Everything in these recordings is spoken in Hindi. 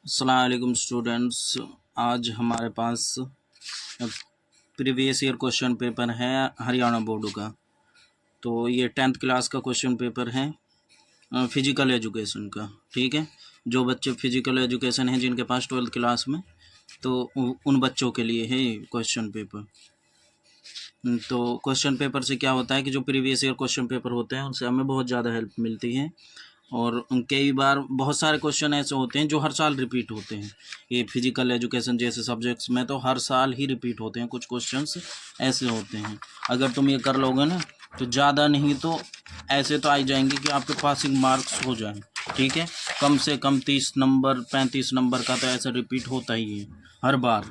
अस्सलाम वालेकुम स्टूडेंट्स। आज हमारे पास प्रीवियस ईयर क्वेश्चन पेपर है हरियाणा बोर्ड का। तो ये 10th क्लास का क्वेश्चन पेपर है फिजिकल एजुकेशन का। ठीक है, जो बच्चे फिजिकल एजुकेशन हैं जिनके पास 12th क्लास में, तो उन बच्चों के लिए है ये क्वेश्चन पेपर। तो क्वेश्चन पेपर से क्या होता है कि जो प्रीवियस ईयर क्वेश्चन पेपर होते हैं उनसे हमें बहुत ज़्यादा हेल्प मिलती है। और कई बार बहुत सारे क्वेश्चन ऐसे होते हैं जो हर साल रिपीट होते हैं। ये फिजिकल एजुकेशन जैसे सब्जेक्ट्स में तो हर साल ही रिपीट होते हैं। कुछ क्वेश्चंस ऐसे होते हैं, अगर तुम ये कर लोगे ना तो ज़्यादा नहीं तो ऐसे तो आ जाएंगे कि आपके पासिंग मार्क्स हो जाएं। ठीक है, कम से कम 30 नंबर 35 नंबर का तो ऐसा रिपीट होता ही है हर बार।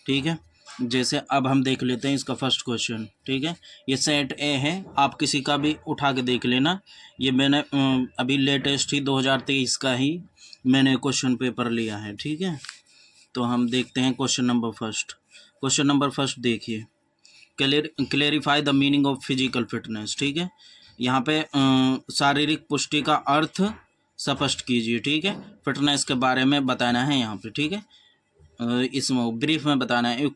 ठीक है, जैसे अब हम देख लेते हैं इसका फर्स्ट क्वेश्चन। ठीक है, ये सेट ए है, आप किसी का भी उठा के देख लेना। ये मैंने अभी लेटेस्ट ही 2023 का ही मैंने क्वेश्चन पेपर लिया है। ठीक है, तो हम देखते हैं question number first. Question number first देखिए, clarify the meaning of physical fitness. ठीक है, यहाँ पे शारीरिक पुष्टि का अर्थ स्पष्ट कीजिए। ठीक है, फिटनेस के बारे में बताना है यहाँ पे। ठीक है, इसमें ब्रीफ में बताना है।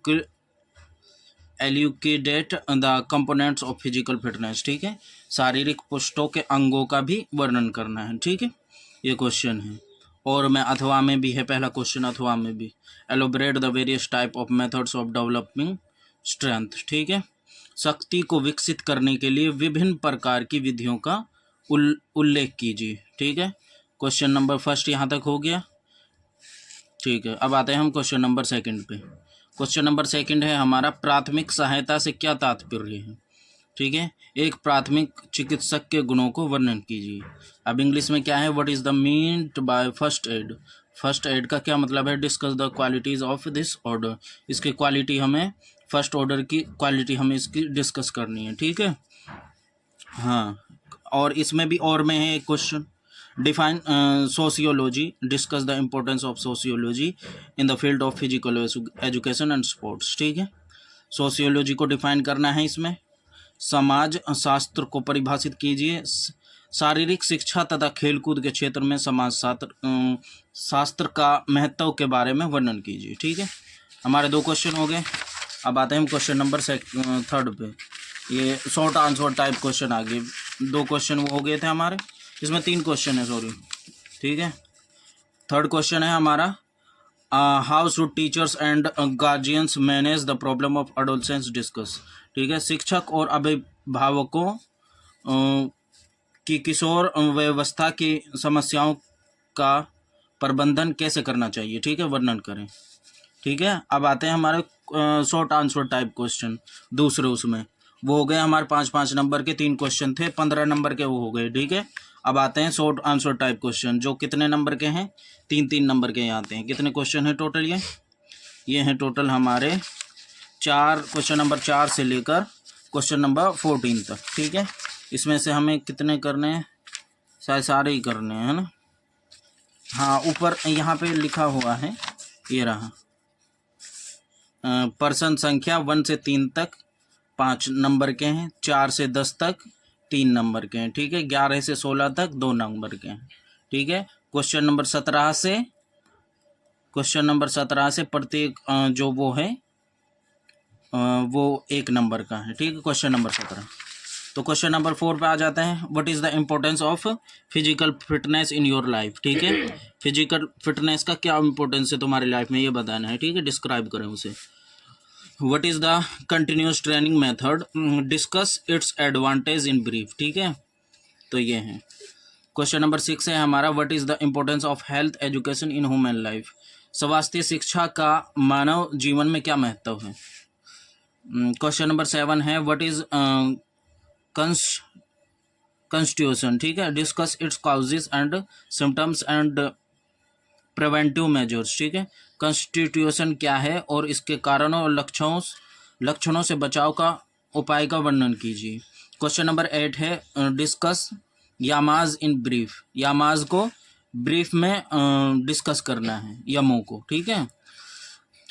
Elucidate the components of physical fitness. ठीक है, शारीरिक पुष्टों के अंगों का भी वर्णन करना है। ठीक है, ये क्वेश्चन है। और में अथवा में भी है, पहला क्वेश्चन अथवा में भी। Elaborate the various type of methods of developing strength. ठीक है, शक्ति को विकसित करने के लिए विभिन्न प्रकार की विधियों का उल्लेख कीजिए। ठीक है, क्वेश्चन नंबर फर्स्ट यहाँ तक हो गया। ठीक है, अब आते हैं हम क्वेश्चन नंबर सेकंड पे। क्वेश्चन नंबर सेकंड है हमारा, प्राथमिक सहायता से क्या तात्पर्य है। ठीक है, एक प्राथमिक चिकित्सक के गुणों को वर्णन कीजिए। अब इंग्लिश में क्या है, what is the meant by first aid. First aid का क्या मतलब है, discuss the qualities of this order. इसकी क्वालिटी हमें, फर्स्ट ऑर्डर की क्वालिटी हमें इसकी डिस्कस करनी है। ठीक है, हाँ, और इसमें भी और में है एक question, define sociology, discuss the importance of sociology in the field of physical education and sports. ठीक है, सोशियोलॉजी को डिफाइन करना है इसमें। समाज शास्त्र को परिभाषित कीजिए। शारीरिक शिक्षा तथा खेलकूद के क्षेत्र में समाज शास्त्र का महत्व के बारे में वर्णन कीजिए। ठीक है, हमारे दो क्वेश्चन हो गए। अब आते हैं हम क्वेश्चन नंबर थर्ड पे। ये शॉर्ट आंसर टाइप क्वेश्चन आ गए। दो क्वेश्चन वो हो गए थे हमारे, इसमें 3 क्वेश्चन है, सॉरी। ठीक है, थर्ड क्वेश्चन है हमारा, how should teachers and guardians manage the problem of adolescence discuss. ठीक है, शिक्षक और अभिभावकों की किशोर व्यवस्था की समस्याओं का प्रबंधन कैसे करना चाहिए। ठीक है, वर्णन करें। ठीक है, अब आते हैं हमारे शॉर्ट आंसर टाइप क्वेश्चन दूसरे। उसमें वो हो गए हमारे 5-5 नंबर के 3 क्वेश्चन थे, 15 नंबर के वो हो गए। ठीक है, अब आते हैं शॉर्ट आंसर टाइप क्वेश्चन, जो कितने नंबर के हैं, 3-3 नंबर के यहाँ आते हैं। कितने क्वेश्चन हैं टोटल, ये हैं टोटल हमारे 4 क्वेश्चन, नंबर 4 से लेकर क्वेश्चन नंबर 14 तक। ठीक है, इसमें से हमें कितने करने हैं, शायद सारे ही करने हैं, है ना। हाँ, ऊपर यहाँ पे लिखा हुआ है, ये रहा, पर्सन संख्या 1 से 3 तक 5 नंबर के हैं, 4 से 10 तक 3 नंबर के हैं। ठीक है, 11 से 16 तक 2 नंबर के हैं। ठीक है, क्वेश्चन नंबर 17 से प्रत्येक जो वो है वो 1 नंबर का है। ठीक है, क्वेश्चन नंबर 17। तो क्वेश्चन नंबर 4 पे आ जाते हैं, what is the importance of physical fitness in your life. ठीक है, फिजिकल फिटनेस का क्या इम्पोर्टेंस है तुम्हारी लाइफ में, ये बताना है। ठीक है, डिस्क्राइब करें उसे। What is the continuous training method, discuss it's advantage in brief. ठीक है, तो ये है। क्वेश्चन नंबर 6 है हमारा, what is the importance of health education in human life. स्वास्थ्य शिक्षा का मानव जीवन में क्या महत्व है। क्वेश्चन नंबर 7 है, व्हाट इज़ कंस्टिट्यूशन। ठीक है, discuss it's causes and symptoms and preventive measures. ठीक है, कॉन्स्टिट्यूशन क्या है और इसके कारणों और लक्षणों से बचाव का उपाय का वर्णन कीजिए। क्वेश्चन नंबर 8 है, डिस्कस यामाज इन ब्रीफ। यामाज को ब्रीफ में डिस्कस करना है, यमों को। ठीक है,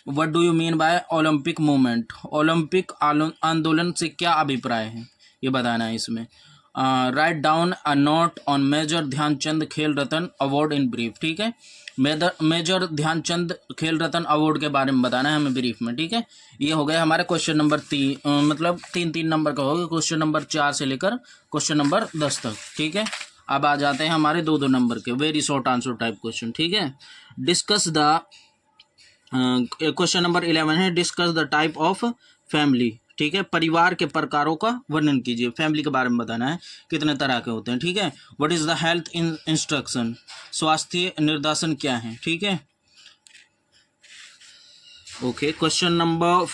what do you mean by Olympic movement. Olympic आंदोलन से क्या अभिप्राय है, ये बताना है इसमें। Write down a note on major Dhyan Chand Khel Ratna award in brief. ठीक है, मेजर ध्यानचंद खेल रत्न अवार्ड के बारे में बताना है हमें ब्रीफ में, ठीक है। ये हो गया हमारे क्वेश्चन नंबर 3, मतलब 3-3 नंबर का होगा, क्वेश्चन नंबर 4 से लेकर क्वेश्चन नंबर 10 तक, ठीक है। अब आ जाते हैं हमारे 2-2 नंबर के very short answer type question, ठीक है। डिस्कस द क्वेश्चन नंबर 11 है, discuss the type of family, ठीक है। परिवार के प्रकारों का वर्णन कीजिए। फैमिली के बारे में बताना है कितने तरह के होते हैं, ठीक है। What is the health instruction, स्वास्थ्य निर्देशन क्या है, ठीक है। Okay, question number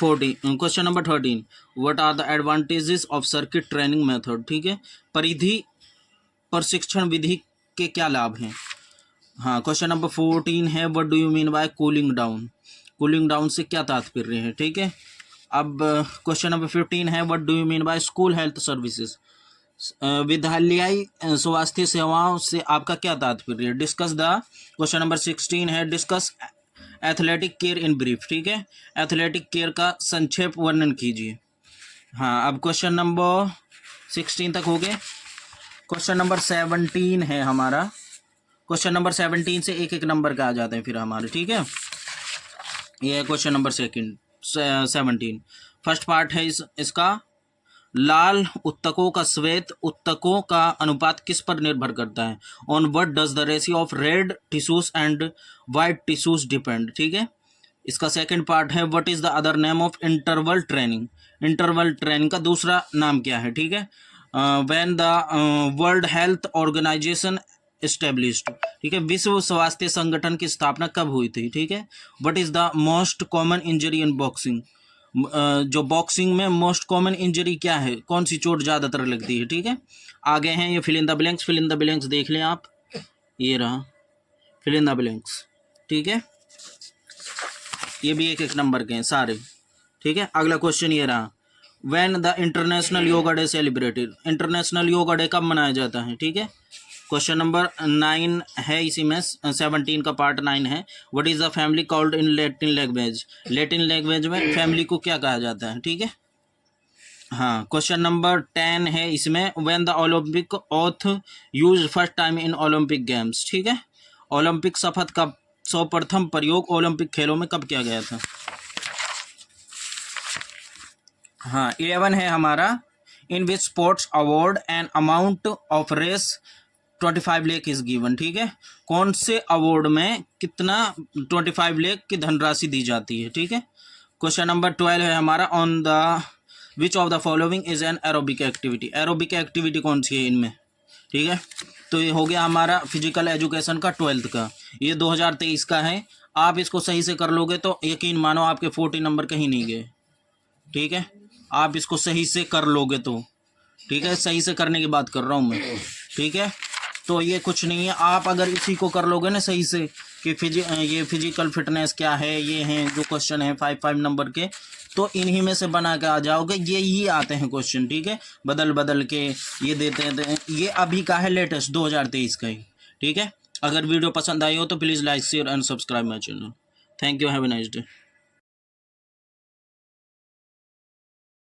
13, what are the advantages of circuit training method, ठीक है। परिधि प्रशिक्षण विधि के क्या लाभ हैं। हाँ, क्वेश्चन नंबर 14 है, what do you mean bye cooling down, cooling down से क्या तात्पर्य है, ठीक है। अब क्वेश्चन नंबर 15 है, what do you mean bye school health services, विद्यालयी स्वास्थ्य सेवाओं से आपका क्या तात्पर्य है। डिस्कस द क्वेश्चन नंबर 16 है, discuss athletic care in brief, ठीक है। एथलेटिक केयर का संक्षेप वर्णन कीजिए। हाँ, अब क्वेश्चन नंबर 16 तक हो गए। क्वेश्चन नंबर 17 है हमारा, क्वेश्चन नंबर 17 से एक एक नंबर का आ जाते हैं फिर हमारे, ठीक है। ये है क्वेश्चन नंबर 17। फर्स्ट पार्ट है इसका, लाल उत्तकों का श्वेत उत्तकों का अनुपात किस पर निर्भर करता है। On what does the ratio of red tissues and white tissues depend, ठीक है। इसका सेकंड पार्ट है, what is the other name of interval training, interval training का दूसरा नाम क्या है, ठीक है। When the world health organization established, ठीक है। विश्व स्वास्थ्य संगठन की स्थापना कब हुई थी, ठीक है। What is the most common injury in boxing, जो बॉक्सिंग में मोस्ट कॉमन इंजरी क्या है, कौन सी चोट ज़्यादातर लगती है, ठीक है। आगे हैं ये फिल इन द ब्लैंक्स देख लें आप, ये रहा फिल इन द ब्लैंक्स, ठीक है। ये भी एक एक नंबर के हैं सारे, ठीक है। अगला क्वेश्चन ये रहा, when the international yoga day celebrated, international yoga day कब मनाया जाता है, ठीक है। क्वेश्चन नंबर 9 है, इसी में 17 का पार्ट 9 है, what is the family called in Latin language, Latin language में फैमिली को क्या कहा जाता है, ठीक है। हाँ, क्वेश्चन नंबर 10 है इसमें, when the Olympic auth use first time in Olympic games, ठीक है। ओलंपिक शपथ का सर्वप्रथम प्रयोग ओलंपिक खेलों में कब किया गया था। हाँ, 11 है हमारा, in which sports award an amount of Rs 25 lakh is given, ठीक है। कौन से अवार्ड में कितना 25 लाख की धनराशि दी जाती है, ठीक है। क्वेश्चन नंबर 12 है हमारा, on the which of the following is an aerobic activity, aerobic activity कौन सी है इनमें, ठीक है। तो ये हो गया हमारा फिजिकल एजुकेशन का 12th का, ये 2023 का है। आप इसको सही से कर लोगे तो यकीन मानो आपके 40 नंबर कहीं नहीं गए, ठीक है। आप इसको सही से कर लोगे तो, ठीक है, सही से करने की बात कर रहा हूँ मैं, ठीक है। तो ये कुछ नहीं है, आप अगर इसी को कर लोगे ना सही से कि ये फिजिकल फिटनेस क्या है, ये हैं जो क्वेश्चन है 5 नंबर के, तो इन्हीं में से बना के आ जाओगे। ये आते हैं क्वेश्चन, ठीक है, बदल बदल के ये देते हैं। ये अभी का है, लेटेस्ट 2023 का ही, ठीक है। अगर वीडियो पसंद आई हो तो please like share and subscribe my channel. Thank you, have a nice day.